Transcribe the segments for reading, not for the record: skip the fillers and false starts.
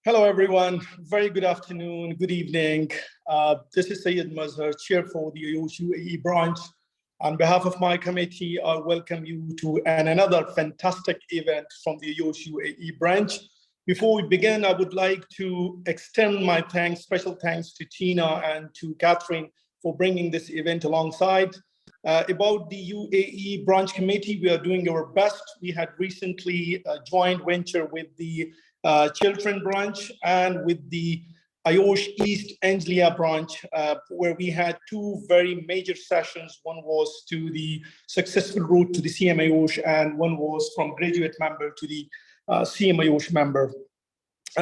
Hello, everyone. Very good afternoon, good evening. This is Syed Mazhar, Chair for the IOSH UAE branch. On behalf of my committee, I welcome you to another fantastic event from the IOSH UAE branch. Before we begin, I would like to extend my thanks, special thanks to Tina and to Catherine for bringing this event alongside. About the UAE branch committee, we are doing our best. We had recently joined venture with the Chiltern branch and with the IOSH East Anglia branch, where we had two very major sessions. One was to the successful route to the CMIOSH, and one was from graduate member to the CMIOSH member.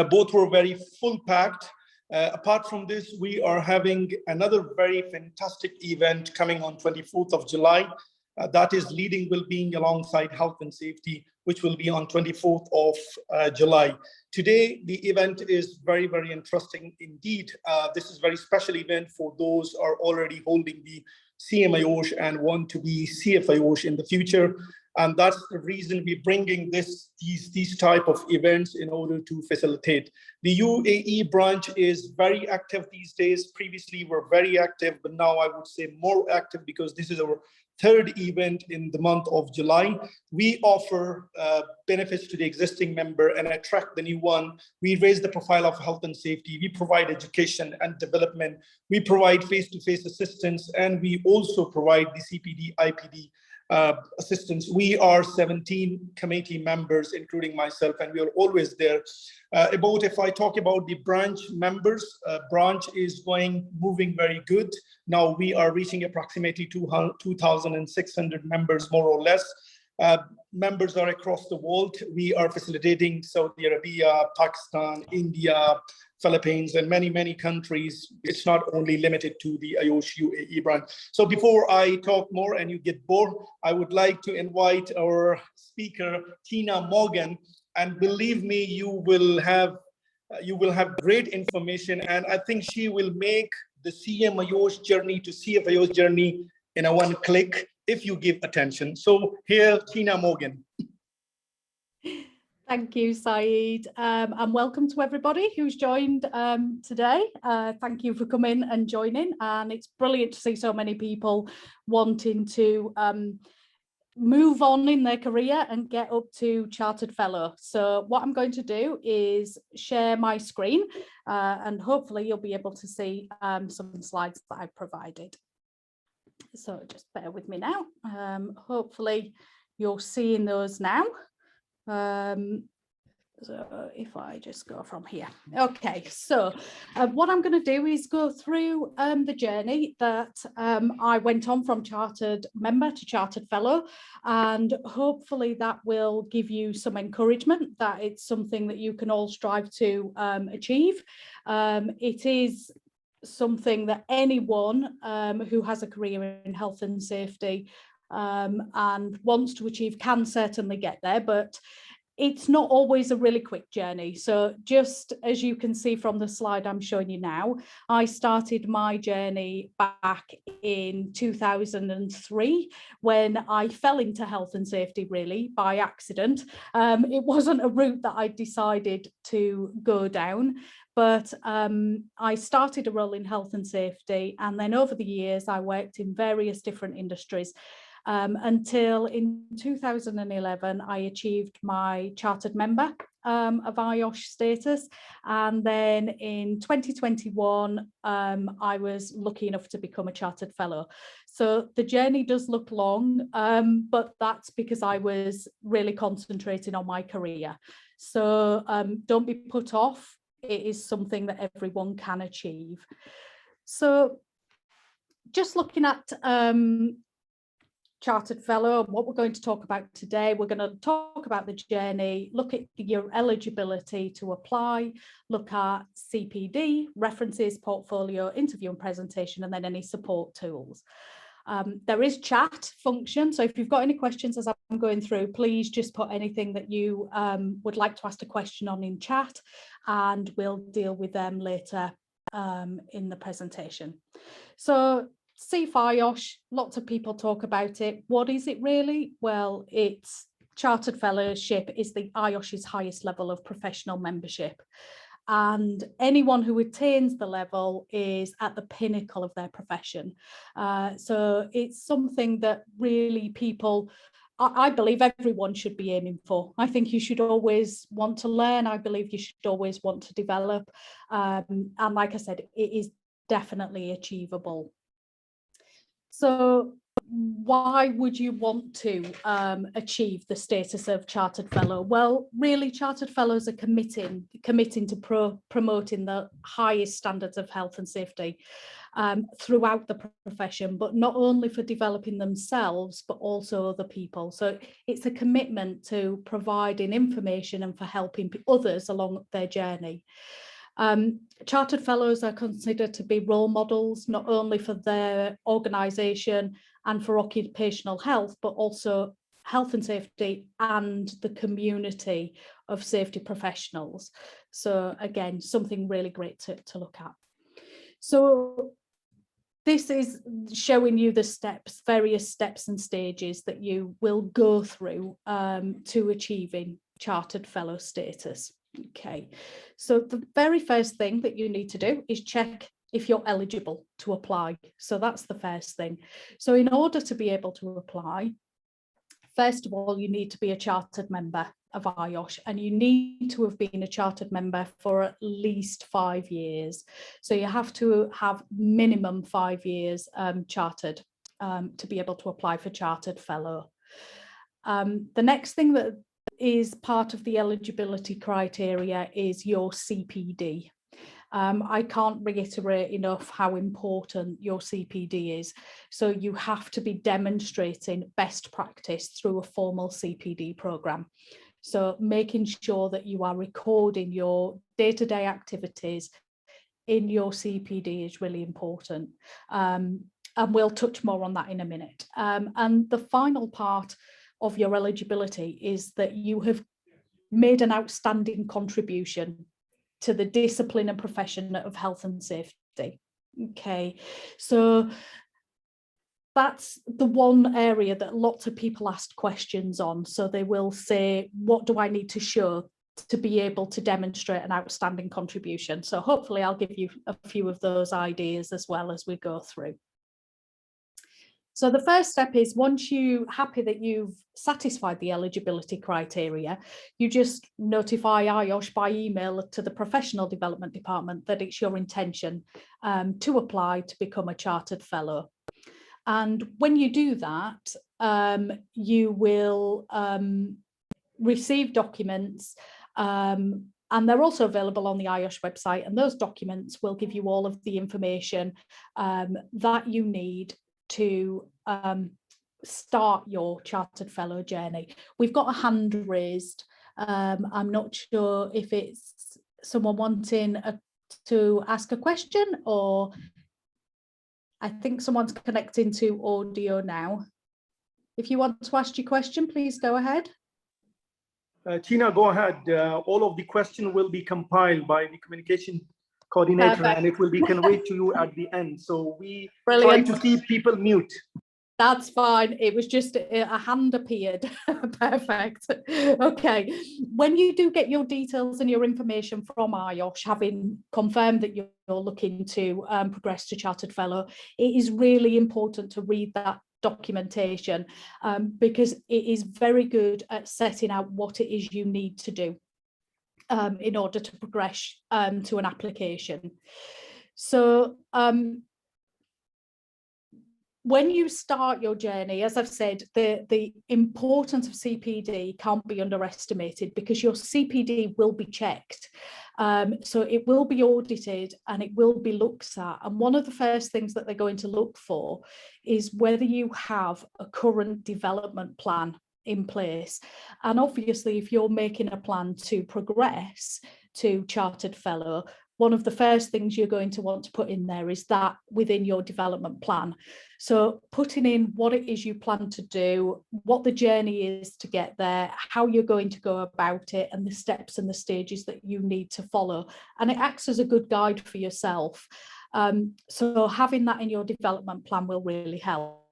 Both were very full packed. Apart from this, we are having another very fantastic event coming on 24th of July. That is leading well-being alongside health and safety, which will be on 24th of July. Today, the event is very, very interesting indeed. This is a very special event for those who are already holding the CMIOSH and want to be CFIOSH in the future. And that's the reason we're bringing these type of events in order to facilitate. The UAE branch is very active these days. Previously, we're very active, but now I would say more active because this is our third event in the month of July. We offer benefits to the existing member and attract the new one. We raise the profile of health and safety. We provide education and development. We provide face-to-face assistance, and we also provide the CPD, IPD assistance. We are 17 committee members, including myself, and we are always there. If I talk about the branch members, branch is moving very good. Now we are reaching approximately 2,600 members, more or less. Members are across the world. We are facilitating Saudi Arabia, Pakistan, India, Philippines, and many, many countries. It's not only limited to the IOSH UAE branch. So before I talk more and you get bored, I would like to invite our speaker, Tina Morgan. And believe me, you will have great information. And I think she will make the CMIOSH journey to CFIOSH journey in a one click if you give attention. So here, Tina Morgan. Thank you, Saeed, and welcome to everybody who's joined today. Thank you for coming and joining, and it's brilliant to see so many people wanting to move on in their career and get up to Chartered Fellow. So what I'm going to do is share my screen, and hopefully you'll be able to see some slides that I've provided. So just bear with me now. Hopefully you're seeing those now. So if I just go from here. Okay, so what I'm going to do is go through the journey that I went on from Chartered Member to Chartered Fellow, and hopefully that will give you some encouragement that it's something that you can all strive to achieve. It is something that anyone who has a career in health and safety and wants to achieve can certainly get there, but it's not always a really quick journey. So just as you can see from the slide I'm showing you now, I started my journey back in 2003 when I fell into health and safety really by accident. It wasn't a route that I decided to go down, but I started a role in health and safety, and then over the years I worked in various different industries. Until in 2011, I achieved my chartered member of IOSH status. And then in 2021, I was lucky enough to become a chartered fellow. So the journey does look long, but that's because I was really concentrating on my career. So don't be put off. It is something that everyone can achieve. So just looking at Chartered Fellow, what we're going to talk about today, we're going to talk about the journey, look at your eligibility to apply, look at CPD, references, portfolio, interview and presentation, and then any support tools. There is chat function, so if you've got any questions as I'm going through, please just put anything that you would like to ask a question on in chat, and we'll deal with them later in the presentation. So CFIOSH, lots of people talk about it. What is it really? Well, it's Chartered Fellowship is the IOSH's highest level of professional membership. and anyone who attains the level is at the pinnacle of their profession. So it's something that really people, I believe everyone should be aiming for. I think you should always want to learn. I believe you should always want to develop. And like I said, it is definitely achievable. So why would you want to achieve the status of Chartered Fellow? Well, really, Chartered Fellows are committing to promoting the highest standards of health and safety throughout the profession, but not only for developing themselves, but also other people. So it's a commitment to providing information and for helping others along their journey. Chartered Fellows are considered to be role models, not only for their organisation and for occupational health, but also health and safety and the community of safety professionals. So again, something really great to look at. So this is showing you the steps, various steps and stages that you will go through to achieving Chartered Fellow status. Okay, so the very first thing that you need to do is check if you're eligible to apply. So that's the first thing. So in order to be able to apply, first of all, you need to be a chartered member of IOSH, and you need to have been a chartered member for at least 5 years. So you have to have minimum 5 years chartered to be able to apply for Chartered Fellow. The next thing that is part of the eligibility criteria is your CPD. I can't reiterate enough how important your CPD is. So you have to be demonstrating best practice through a formal CPD program. So making sure that you are recording your day-to-day activities in your CPD is really important. And we'll touch more on that in a minute. And the final part of your eligibility is that you have made an outstanding contribution to the discipline and profession of health and safety. Okay, so that's the one area that lots of people ask questions on. So they will say, what do I need to show to be able to demonstrate an outstanding contribution? So hopefully I'll give you a few of those ideas as well as we go through. So the first step is, once you're happy that you've satisfied the eligibility criteria, you just notify IOSH by email to the Professional Development Department that it's your intention to apply to become a Chartered Fellow. And when you do that, you will receive documents, and they're also available on the IOSH website, and those documents will give you all of the information that you need to start your Chartered Fellow journey. We've got a hand raised. I'm not sure if it's someone wanting to ask a question, or I think someone's connecting to audio now. If you want to ask your question, please go ahead. Tina, go ahead. All of the questions will be compiled by the communication coordinator. Perfect. And it will be conveyed to you at the end. So we try to keep people mute. That's fine. It was just a hand appeared. Perfect. Okay. When you do get your details and your information from IOSH, having confirmed that you're looking to progress to Chartered Fellow, it is really important to read that documentation because it is very good at setting out what it is you need to do in order to progress to an application. So when you start your journey, as I've said, the importance of CPD can't be underestimated, because your CPD will be checked. So it will be audited and it will be looked at. And one of the first things that they're going to look for is whether you have a current development plan in place. And obviously, if you're making a plan to progress to Chartered Fellow, one of the first things you're going to want to put in there is that within your development plan. So putting in what it is you plan to do, what the journey is to get there, how you're going to go about it, and the steps and the stages that you need to follow. And it acts as a good guide for yourself. So having that in your development plan will really help.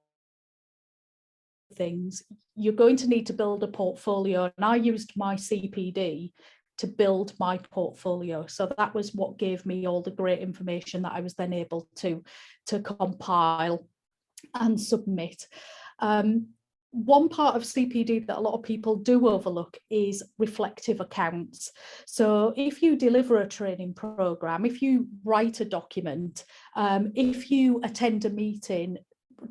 Things you're going to need to build a portfolio, and I used my CPD to build my portfolio. So that was what gave me all the great information that I was then able to compile and submit. One part of CPD that a lot of people do overlook is reflective accounts. So if you deliver a training program, if you write a document, if you attend a meeting,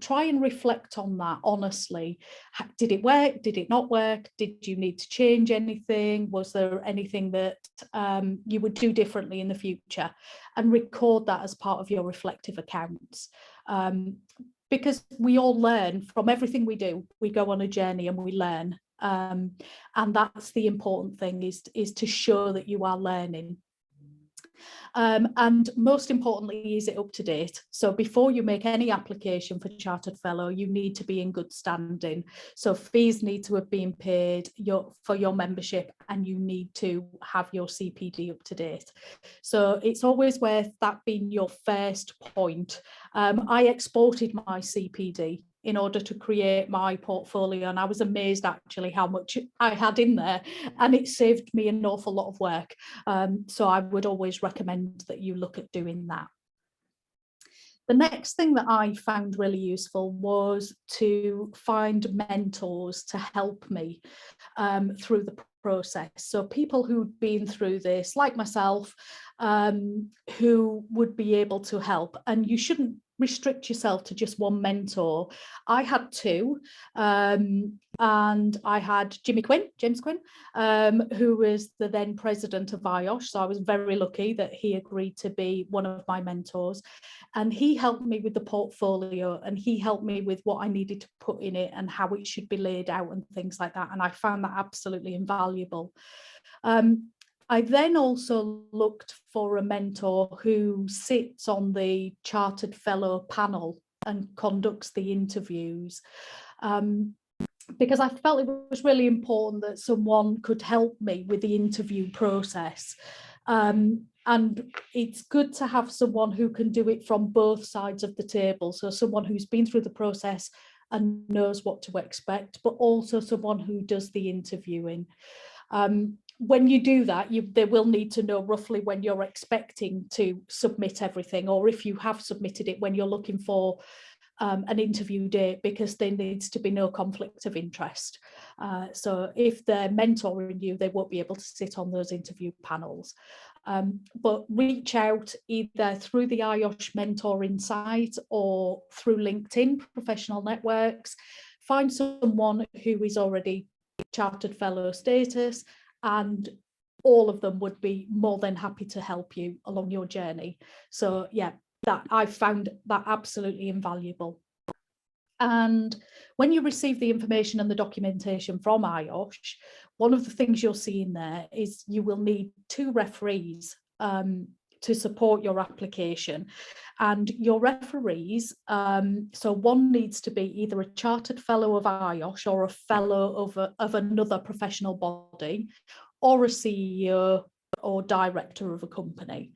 try and reflect on that honestly. Did it work? Did it not work? Did you need to change anything? Was there anything that you would do differently in the future? And record that as part of your reflective accounts. Because we all learn from everything we do. We go on a journey and we learn. And that's the important thing, is to show that you are learning. And most importantly, is it up to date? So before you make any application for Chartered Fellow, you need to be in good standing. So fees need to have been paid for your membership, and you need to have your CPD up to date. So it's always worth that being your first point. I exported my CPD in order to create my portfolio, and I was amazed actually how much I had in there, and it saved me an awful lot of work. So I would always recommend that you look at doing that. The next thing that I found really useful was to find mentors to help me through the process. So people who'd been through this, like myself, who would be able to help. And you shouldn't restrict yourself to just one mentor. I had two, and I had James Quinn, who was the then president of IOSH. So I was very lucky that he agreed to be one of my mentors, and he helped me with the portfolio, and he helped me with what I needed to put in it and how it should be laid out and things like that. And I found that absolutely invaluable. I then also looked for a mentor who sits on the Chartered Fellow panel and conducts the interviews, because I felt it was really important that someone could help me with the interview process. And it's good to have someone who can do it from both sides of the table. So someone who's been through the process and knows what to expect, but also someone who does the interviewing. When you do that, they will need to know roughly when you're expecting to submit everything, or if you have submitted it, when you're looking for an interview date, because there needs to be no conflict of interest. So if they're mentoring you, they won't be able to sit on those interview panels. But reach out either through the IOSH mentoring site or through LinkedIn professional networks. Find someone who is already Chartered Fellow status, and all of them would be more than happy to help you along your journey. So yeah, that I found that absolutely invaluable. And when you receive the information and the documentation from IOSH, one of the things you'll see in there is you will need 2 referees to support your application. And your referees, so one needs to be either a Chartered Fellow of IOSH or a fellow of another professional body, or a CEO or director of a company.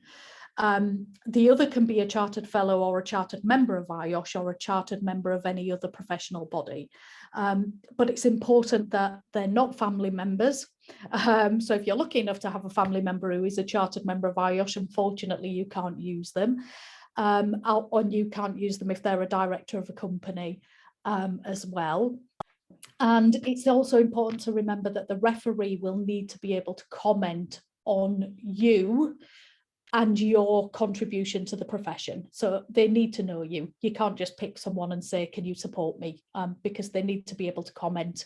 The other can be a Chartered Fellow or a Chartered Member of IOSH or a Chartered Member of any other professional body. But it's important that they're not family members. So if you're lucky enough to have a family member who is a Chartered Member of IOSH, unfortunately you can't use them. And you can't use them if they're a director of a company as well. And it's also important to remember that the referee will need to be able to comment on you and your contribution to the profession. So they need to know you. You can't just pick someone and say, can you support me? Because they need to be able to comment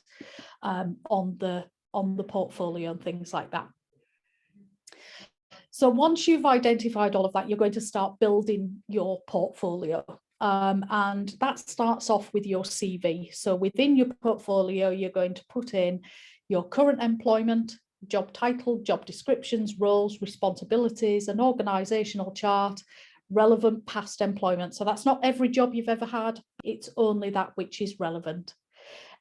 on the portfolio and things like that. So once you've identified all of that, you're going to start building your portfolio. And that starts off with your CV. So within your portfolio, you're going to put in your current employment, job title, job descriptions, roles, responsibilities, an organisational chart, relevant past employment. So that's not every job you've ever had, it's only that which is relevant.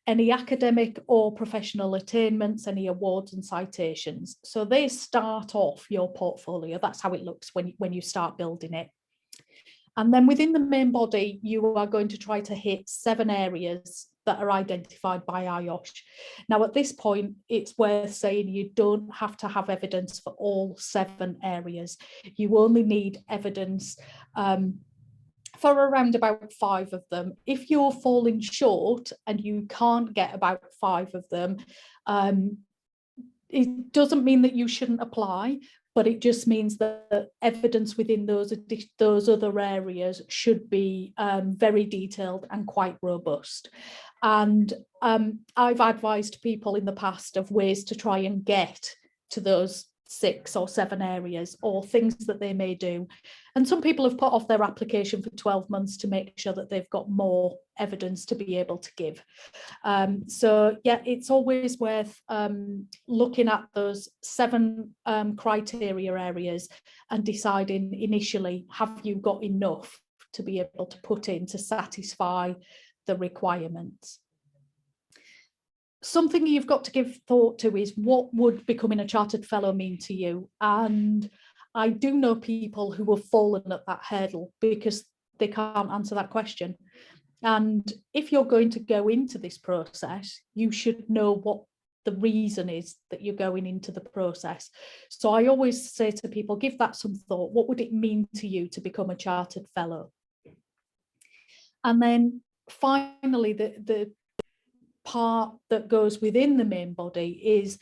Any academic or professional attainments, any awards and citations. So they start off your portfolio. That's how it looks when you start building it. And then within the main body, you are going to try to hit 7 areas that are identified by IOSH. Now, at this point, it's worth saying you don't have to have evidence for all 7 areas. You only need evidence for around about 5 of them. If you're falling short and you can't get about 5 of them, it doesn't mean that you shouldn't apply, but it just means that evidence within those other areas should be very detailed and quite robust. And I've advised people in the past of ways to try and get to those 6 or 7 areas or things that they may do. And some people have put off their application for 12 months to make sure that they've got more evidence to be able to give. So yeah, it's always worth looking at those 7 criteria areas and deciding initially, have you got enough to be able to put in to satisfy the requirements? Something you've got to give thought to is, what would becoming a chartered fellow mean to you? And I do know people who have fallen at that hurdle because they can't answer that question. And if you're going to go into this process, you should know what the reason is that you're going into the process. So I always say to people, give that some thought. What would it mean to you to become a chartered fellow? And then finally, the part that goes within the main body is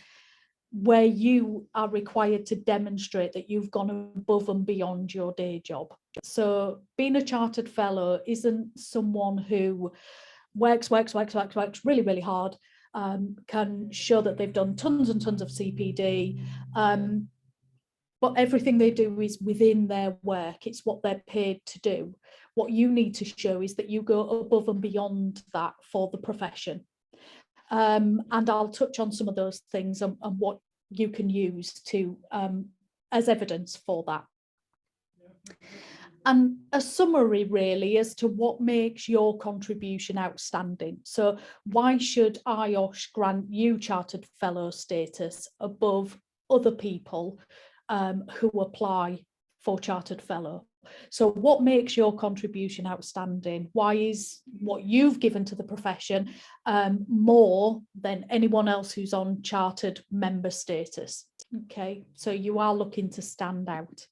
where you are required to demonstrate that you've gone above and beyond your day job. So being a chartered fellow isn't someone who works really, really hard, can show that they've done tons and tons of CPD, but everything they do is within their work. It's what they're paid to do. What you need to show is that you go above and beyond that for the profession. And I'll touch on some of those things and what you can use to as evidence for that. And a summary really as to what makes your contribution outstanding. So why should IOSH grant you chartered fellow status above other people who apply for chartered fellow? So what makes your contribution outstanding? Why is what you've given to the profession more than anyone else who's on chartered member status? Okay, so you are looking to stand out.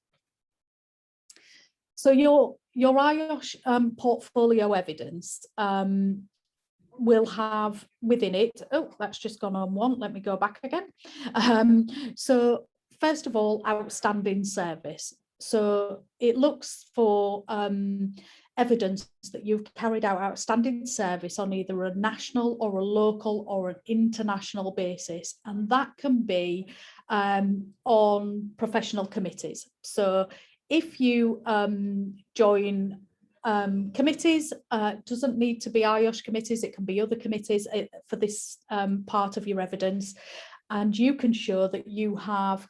So your IOSH portfolio evidence will have within it, oh, that's just gone on one, let me go back again. So first of all, outstanding service. So it looks for evidence that you've carried out outstanding service on either a national or a local or an international basis. And that can be on professional committees. So if you join committees, doesn't need to be IOSH committees, it can be other committees for this part of your evidence. And you can show that you have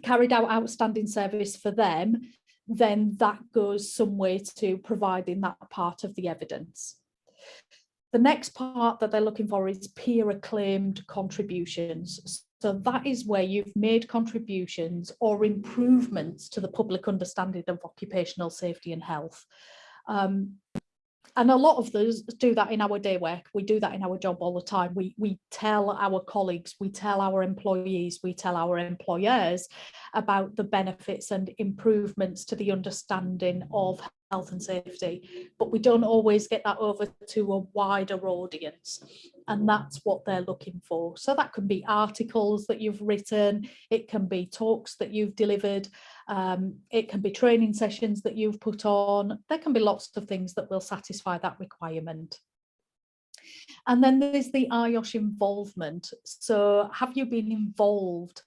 carried out outstanding service for them, then that goes some way to providing that part of the evidence. The next part that they're looking for is peer acclaimed contributions. So that is where you've made contributions or improvements to the public understanding of occupational safety and health. And a lot of those do that in our day work. We do that in our job all the time. We tell our colleagues, we tell our employees, we tell our employers about the benefits and improvements to the understanding of health and safety, but we don't always get that over to a wider audience. And that's what they're looking for. So that can be articles that you've written, it can be talks that you've delivered, it can be training sessions that you've put on. There can be lots of things that will satisfy that requirement. And then there's the IOSH involvement. So have you been involved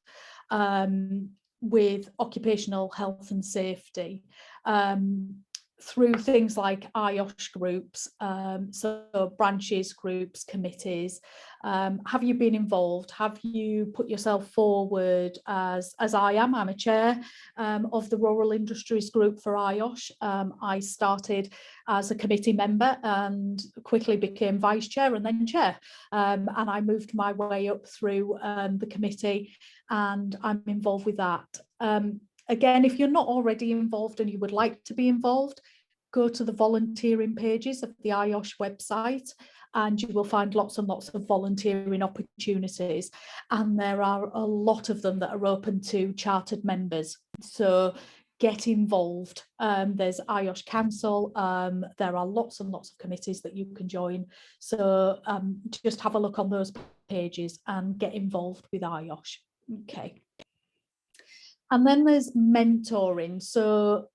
with occupational health and safety through things like IOSH groups, so branches, groups, committees? Have you been involved? Have you put yourself forward as I am? I'm a chair of the Rural Industries Group for IOSH. I started as a committee member and quickly became vice chair and then chair. And I moved my way up through the committee, and I'm involved with that. Again, if you're not already involved and you would like to be involved, go to the volunteering pages of the IOSH website, and you will find lots and lots of volunteering opportunities. And there are a lot of them that are open to chartered members. So get involved. There's IOSH Council. There are lots and lots of committees that you can join. So just have a look on those pages and get involved with IOSH. Okay. And then there's mentoring. So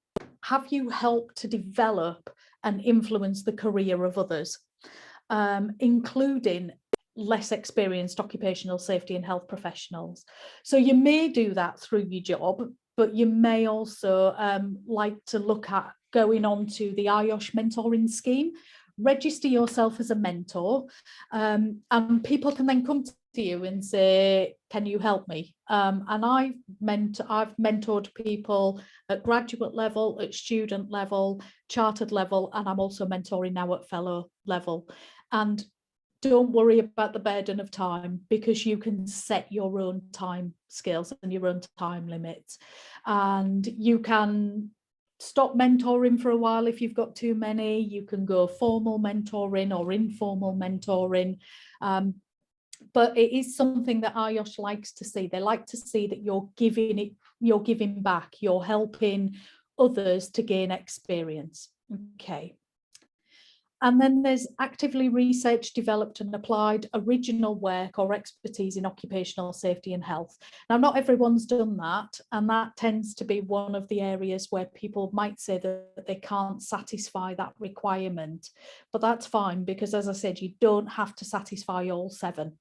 have you helped to develop and influence the career of others, including less experienced occupational safety and health professionals? So you may do that through your job, but you may also like to look at going on to the IOSH mentoring scheme. Register yourself as a mentor, and people can then come to you and say, can you help me? And I've mentored people at graduate level, at student level, chartered level, and I'm also mentoring now at fellow level. And don't worry about the burden of time, because you can set your own time scales and your own time limits, and you can stop mentoring for a while if you've got too many. You can go formal mentoring or informal mentoring, but it is something that IOSH likes to see. They like to see that you're giving back, you're helping others to gain experience. Okay. And then there's actively researched, developed and applied original work or expertise in occupational safety and health. Now, not everyone's done that, and that tends to be one of the areas where people might say that they can't satisfy that requirement, but that's fine, because as I said, you don't have to satisfy all 7.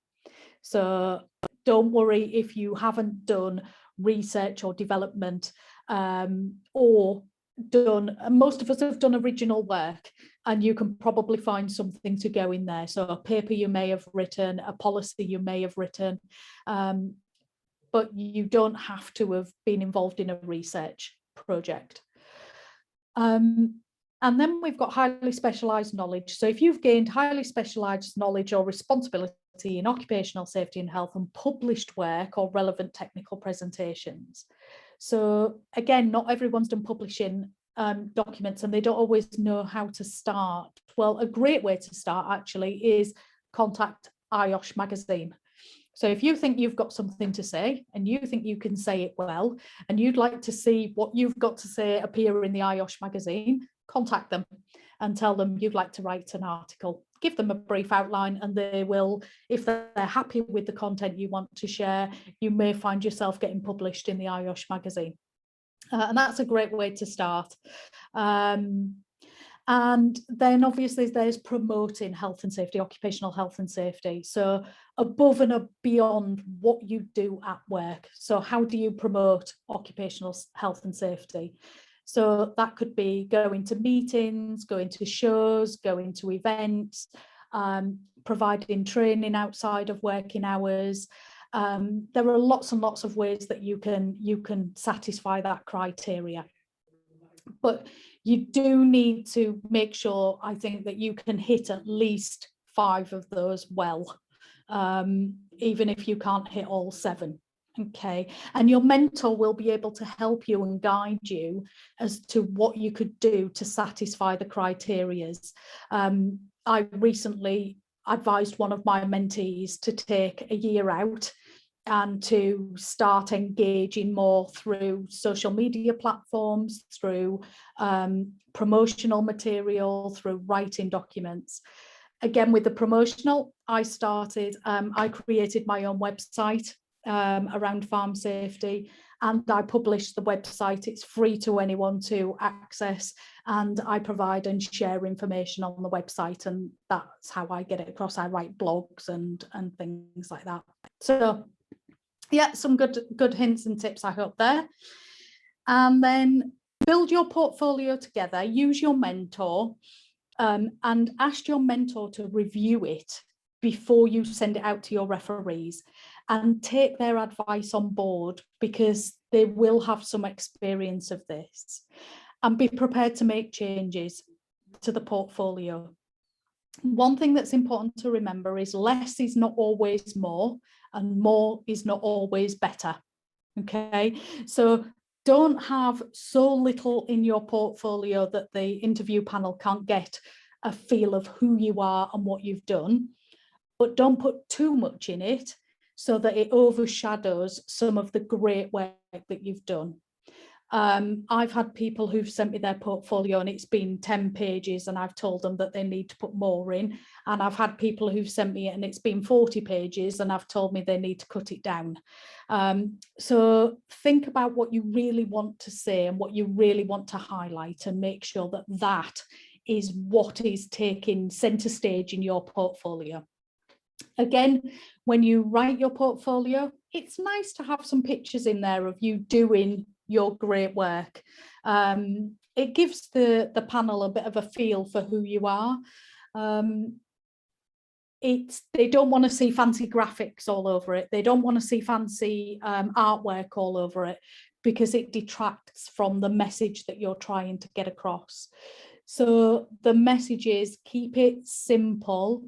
So don't worry if you haven't done research or development, or done, most of us have done original work, and you can probably find something to go in there. So a paper you may have written, a policy you may have written, but you don't have to have been involved in a research project. And then we've got highly specialised knowledge. So if you've gained highly specialised knowledge or responsibility in occupational safety and health and published work or relevant technical presentations. So again, not everyone's done publishing documents, and they don't always know how to start. Well, a great way to start actually is contact IOSH magazine. So if you think you've got something to say and you think you can say it well, and you'd like to see what you've got to say appear in the IOSH magazine, contact them and tell them you'd like to write an article. Give them a brief outline, and they will, if they're happy with the content you want to share, you may find yourself getting published in the IOSH magazine. And that's a great way to start. And then obviously there's promoting health and safety, occupational health and safety. So above and beyond what you do at work. So how do you promote occupational health and safety? So that could be going to meetings, going to shows, going to events, providing training outside of working hours. There are lots and lots of ways that you can satisfy that criteria. But you do need to make sure, I think, that you can hit at least 5 of those well, even if you can't hit all 7. Okay, and your mentor will be able to help you and guide you as to what you could do to satisfy the criterias. I recently advised one of my mentees to take a year out and to start engaging more through social media platforms, through promotional material, through writing documents. Again, with the promotional, I created my own website around farm safety, and I published the website. It's free to anyone to access, and I provide and share information on the website, and that's how I get it across. I write blogs and things like that. So yeah, some good hints and tips, I hope, there. And then build your portfolio together, use your mentor, and ask your mentor to review it before you send it out to your referees, and take their advice on board, because they will have some experience of this, and be prepared to make changes to the portfolio. One thing that's important to remember is less is not always more, and more is not always better. Okay, so don't have so little in your portfolio that the interview panel can't get a feel of who you are and what you've done, but don't put too much in it so that it overshadows some of the great work that you've done. I've had people who've sent me their portfolio and it's been 10 pages and I've told them that they need to put more in. And I've had people who've sent me it and it's been 40 pages and I've told me they need to cut it down. So think about what you really want to say and what you really want to highlight, and make sure that that is what is taking center stage in your portfolio. Again, when you write your portfolio, it's nice to have some pictures in there of you doing your great work. It gives the panel a bit of a feel for who you are. They don't want to see fancy graphics all over it. They don't want to see fancy artwork all over it, because it detracts from the message that you're trying to get across. So the message is, keep it simple,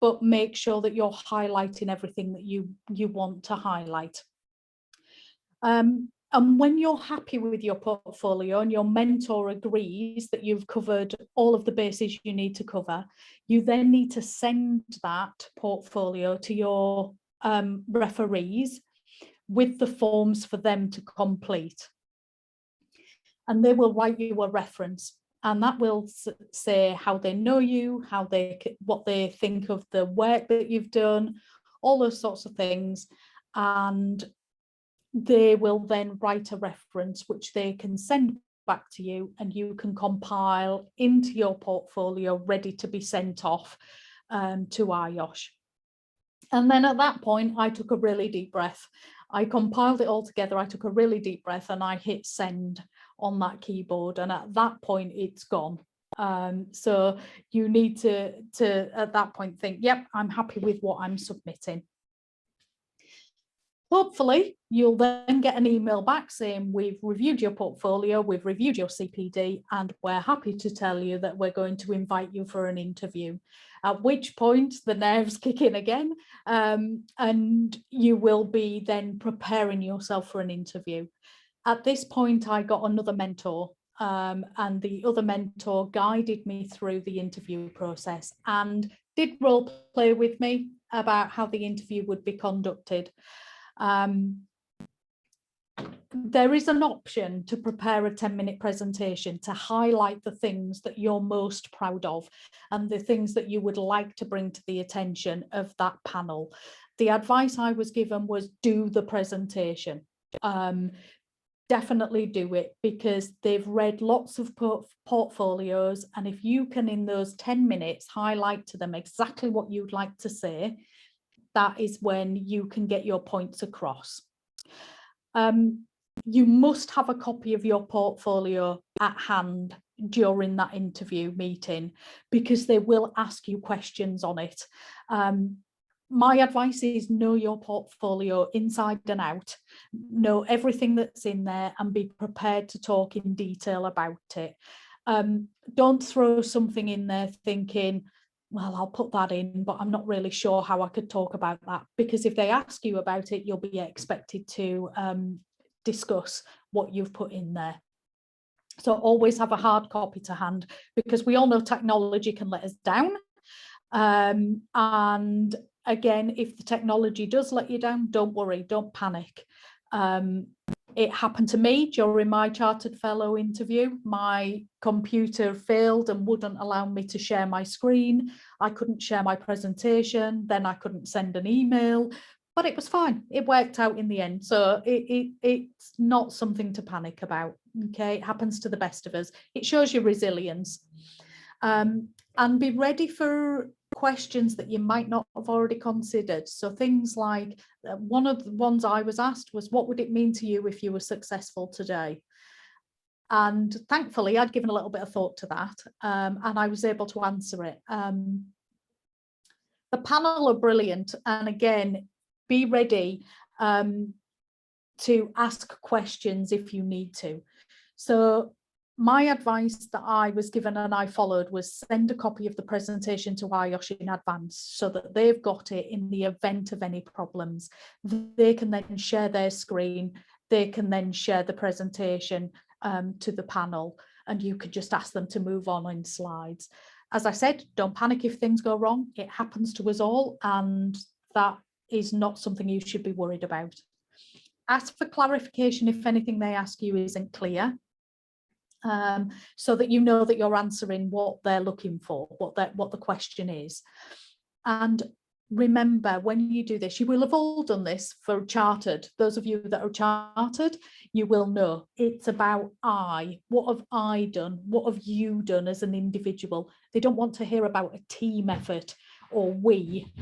but make sure that you're highlighting everything that you want to highlight. And when you're happy with your portfolio and your mentor agrees that you've covered all of the bases you need to cover, you then need to send that portfolio to your referees with the forms for them to complete. And they will write you a reference, and that will say how they know you, what they think of the work that you've done, all those sorts of things. And they will then write a reference which they can send back to you, and you can compile into your portfolio ready to be sent off to IOSH. And then at that point, I took a really deep breath. I compiled it all together. I took a really deep breath and I hit send on that keyboard. And at that point, it's gone. So you need to at that point think, yep, I'm happy with what I'm submitting. Hopefully, you'll then get an email back saying, we've reviewed your portfolio, we've reviewed your CPD, and we're happy to tell you that we're going to invite you for an interview. At which point the nerves kick in again, and you will be then preparing yourself for an interview. At this point, I got another mentor, and the other mentor guided me through the interview process and did role play with me about how the interview would be conducted. There is an option to prepare a 10-minute presentation to highlight the things that you're most proud of and the things that you would like to bring to the attention of that panel. The advice I was given was do the presentation. Definitely do it, because they've read lots of portfolios, and if you can in those 10 minutes highlight to them exactly what you'd like to say, that is when you can get your points across. You must have a copy of your portfolio at hand during that interview meeting, because they will ask you questions on it. My advice is know your portfolio inside and out, know everything that's in there, and be prepared to talk in detail about it. Don't throw something in there thinking, well, I'll put that in, but I'm not really sure how I could talk about that, because if they ask you about it, you'll be expected to discuss what you've put in there. So always have a hard copy to hand, because we all know technology can let us down. And again, if the technology does let you down, don't worry, don't panic. It happened to me during my Chartered Fellow interview. My computer failed and wouldn't allow me to share my screen. I couldn't share my presentation, then I couldn't send an email, but it was fine. It worked out in the end. So it's not something to panic about, okay? It happens to the best of us. It shows your resilience. And be ready for questions that you might not have already considered. So things like, one of the ones I was asked was, what would it mean to you if you were successful today? And thankfully I'd given a little bit of thought to that, and I was able to answer it. The panel are brilliant, and again, be ready to ask questions if you need to. So my advice that I was given and I followed was send a copy of the presentation to IOSH in advance so that they've got it in the event of any problems. They can then share their screen, they can then share the presentation to the panel, and you could just ask them to move on in slides. As I said, don't panic if things go wrong. It happens to us all, and that is not something you should be worried about. Ask for clarification if anything they ask you isn't clear, so that you know that you're answering what they're looking for, what the question is. And remember, when you do this, you will have all done this for chartered. Those of you that are chartered, you will know it's about I. What have I done? What have you done as an individual? They don't want to hear about a team effort or we.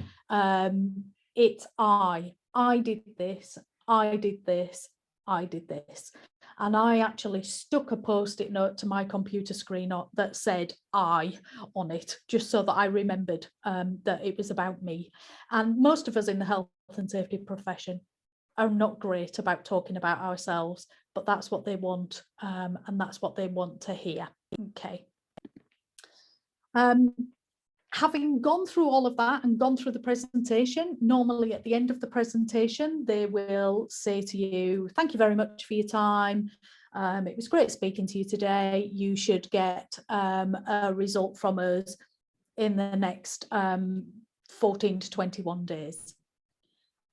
It's I. I did this. I did this. I did this. And I actually stuck a post-it note to my computer screen that said I on it, just so that I remembered that it was about me. And most of us in the health and safety profession are not great about talking about ourselves, but that's what they want, and that's what they want to hear. Okay. Having gone through all of that and gone through the presentation, normally at the end of the presentation, they will say to you, thank you very much for your time. It was great speaking to you today. You should get a result from us in the next 14 to 21 days.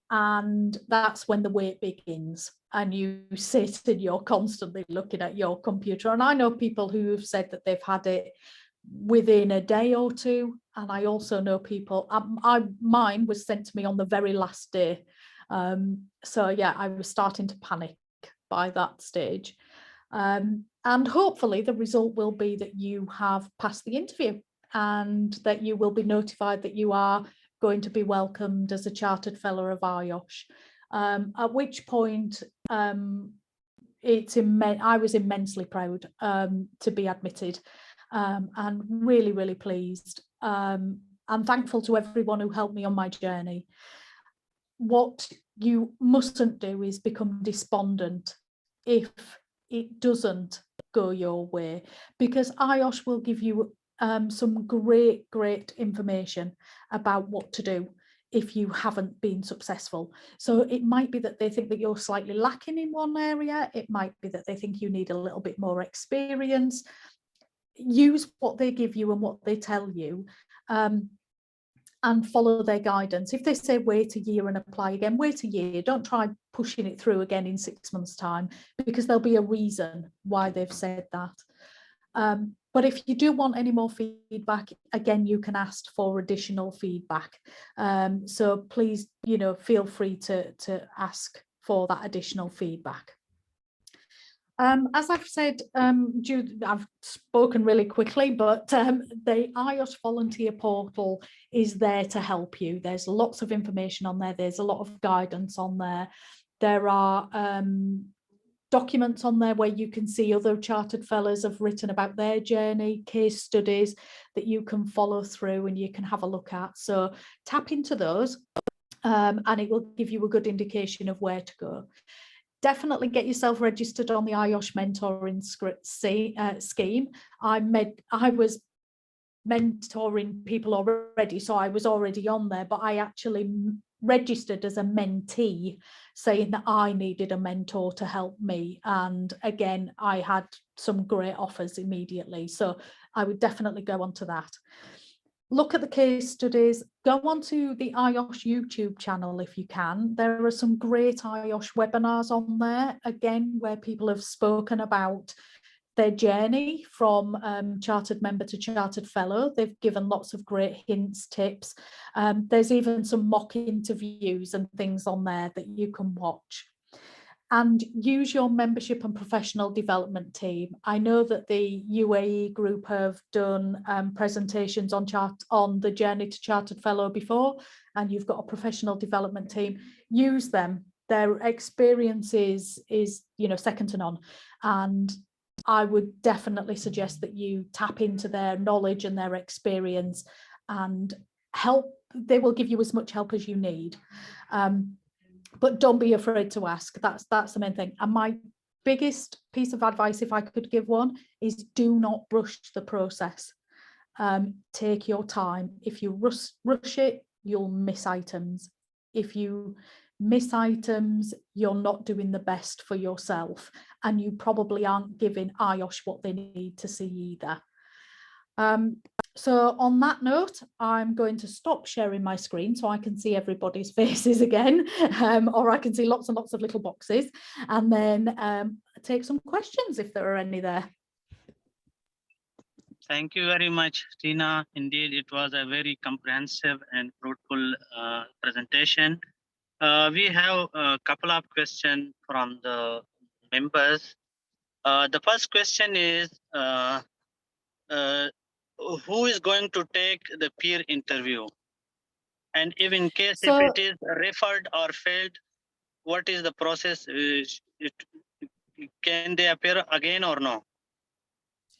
And that's when the wait begins. And you sit and you're constantly looking at your computer. And I know people who have said that they've had it within a day or two, and I also know people, mine was sent to me on the very last day, so yeah, I was starting to panic by that stage, and hopefully the result will be that you have passed the interview and that you will be notified that you are going to be welcomed as a Chartered Fellow of IOSH, at which point I was immensely proud to be admitted. And really, really pleased. I'm thankful to everyone who helped me on my journey. What you mustn't do is become despondent if it doesn't go your way, because IOSH will give you some great information about what to do if you haven't been successful. So it might be that they think that you're slightly lacking in one area. It might be that they think you need a little bit more experience. Use what they give you and what they tell you, and follow their guidance. If they say wait a year and apply again, wait a year. Don't try pushing it through again in 6 months' time, because there'll be a reason why they've said that. But if you do want any more feedback, again, you can ask for additional feedback. So please, feel free to ask for that additional feedback. As I've said, I've spoken really quickly, but the IOSH volunteer portal is there to help you. There's lots of information on there. There's a lot of guidance on there. There are documents on there where you can see other Chartered Fellows have written about their journey, case studies that you can follow through and you can have a look at. So tap into those, and it will give you a good indication of where to go. Definitely get yourself registered on the IOSH mentoring scheme. I was mentoring people already, so I was already on there, but I actually registered as a mentee, saying that I needed a mentor to help me. And again, I had some great offers immediately. So I would definitely go onto that. Look at the case studies, go onto the IOSH YouTube channel if you can. There are some great IOSH webinars on there, again, where people have spoken about their journey from Chartered Member to Chartered Fellow. They've given lots of great hints, tips. There's even some mock interviews and things on there that you can watch. And use your membership and professional development team. I know that the UAE group have done presentations on the journey to Chartered Fellow before, and you've got a professional development team. Use them. Their experience is second to none. And I would definitely suggest that you tap into their knowledge and their experience and help. They will give you as much help as you need. But don't be afraid to ask. That's the main thing. And my biggest piece of advice, if I could give one, is do not rush the process. Take your time. If you rush it, you'll miss items. If you miss items, you're not doing the best for yourself, and you probably aren't giving IOSH what they need to see either. So on that note, I'm going to stop sharing my screen so I can see everybody's faces again, or I can see lots and lots of little boxes, and then take some questions if there are any there. Thank you very much, Tina. Indeed, it was a very comprehensive and fruitful presentation. We have a couple of questions from the members. The first question is, who is going to take the peer interview? And if in case if it is referred or failed, what is the process? Can they appear again or no?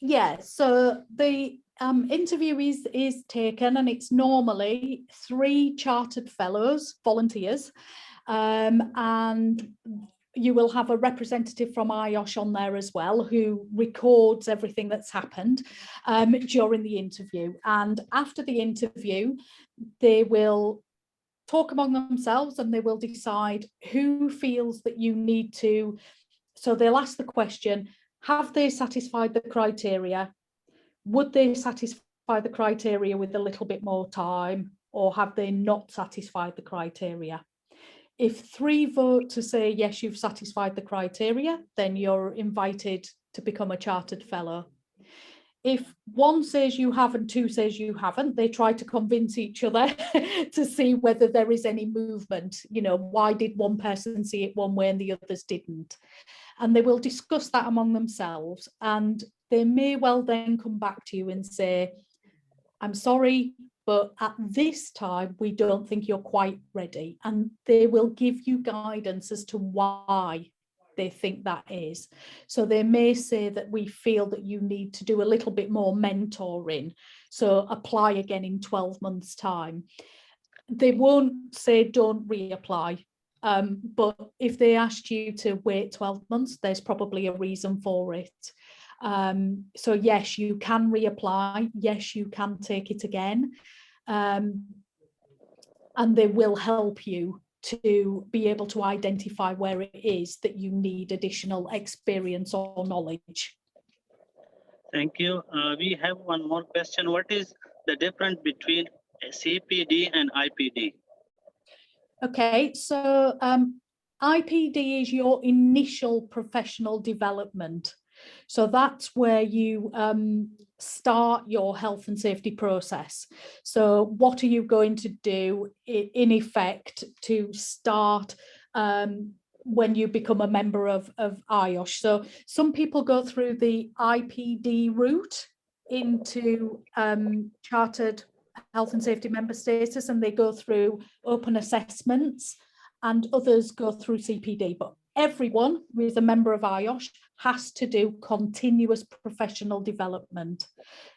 Yeah, so the interview is taken, and it's normally 3 chartered fellows, volunteers, and you will have a representative from IOSH on there as well, who records everything that's happened during the interview. And after the interview, they will talk among themselves and they will decide who feels that you need to. So they'll ask the question, have they satisfied the criteria? Would they satisfy the criteria with a little bit more time, or have they not satisfied the criteria? If 3 vote to say, yes, you've satisfied the criteria, then you're invited to become a chartered fellow. If 1 says you have and 2 says you haven't, they try to convince each other to see whether there is any movement. You know, why did one person see it one way and the others didn't? And they will discuss that among themselves, and they may well then come back to you and say, I'm sorry, but at this time, we don't think you're quite ready. And they will give you guidance as to why they think that is. So they may say that we feel that you need to do a little bit more mentoring, so apply again in 12 months' time. They won't say don't reapply, but if they asked you to wait 12 months, there's probably a reason for it. So yes, you can reapply. Yes, you can take it again. And they will help you to be able to identify where it is that you need additional experience or knowledge. Thank you. We have one more question. What is the difference between a CPD and IPD? Okay, so IPD is your initial professional development. So that's where you start your health and safety process. So what are you going to do in effect to start when you become a member of IOSH? So some people go through the IPD route into chartered health and safety member status, and they go through open assessments, and others go through CPD. But everyone who is a member of IOSH has to do continuous professional development.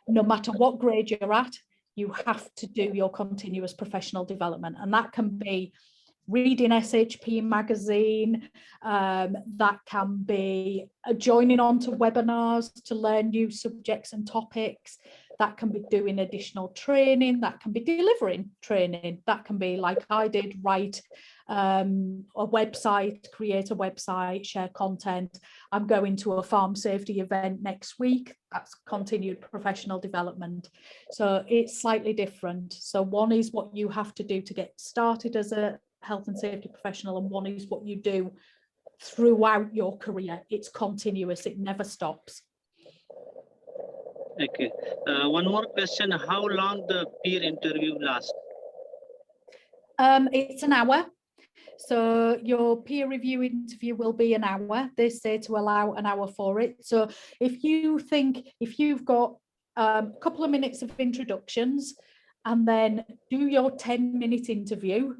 No matter what grade you're at, you have to do your continuous professional development. And that can be reading SHP magazine, that can be joining on to webinars to learn new subjects and topics, that can be doing additional training, that can be delivering training, that can be like I did, write a website, create a website, share content. I'm going to a farm safety event next week. That's continued professional development. So it's slightly different. So one is what you have to do to get started as a health and safety professional, and one is what you do throughout your career. It's continuous, it never stops. Okay. One more question. How long the peer interview lasts? It's an hour. So your peer review interview will be an hour. They say to allow an hour for it. So if you think, if you've got a couple of minutes of introductions and then do your 10-minute interview,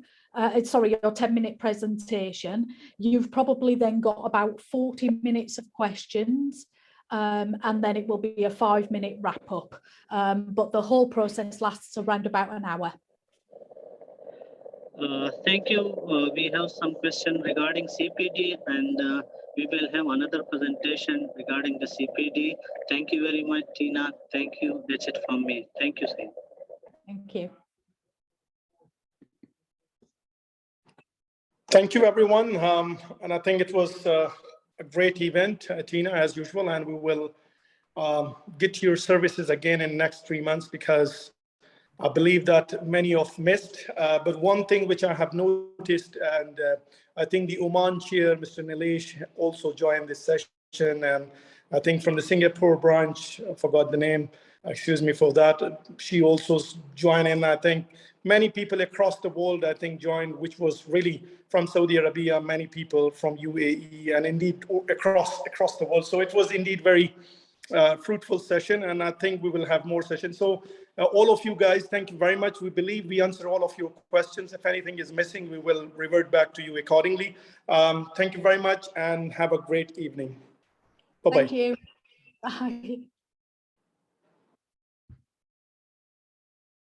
sorry, your 10-minute presentation, you've probably then got about 40 minutes of questions. And then it will be a 5-minute wrap up. But the whole process lasts around about an hour. Thank you. We have some question regarding CPD, and we will have another presentation regarding the CPD. Thank you very much, Tina. Thank you. That's it from me. Thank you, Saeed. Thank you. Thank you, everyone. And I think it was a great event, Tina, as usual, and we will get your services again in the next 3 months because I believe that many of missed. But one thing which I have noticed, and I think the Oman chair, Mr. Nilesh, also joined this session, and I think from the Singapore branch, I forgot the name, excuse me for that, she also joined in. I think many people across the world, I think, joined, which was really from Saudi Arabia, many people from UAE, and indeed across the world. So it was indeed very fruitful session, and I think we will have more sessions. So all of you guys, thank you very much. We believe we answer all of your questions. If anything is missing, we will revert back to you accordingly. Thank you very much and have a great evening. Bye-bye. Thank you. Bye.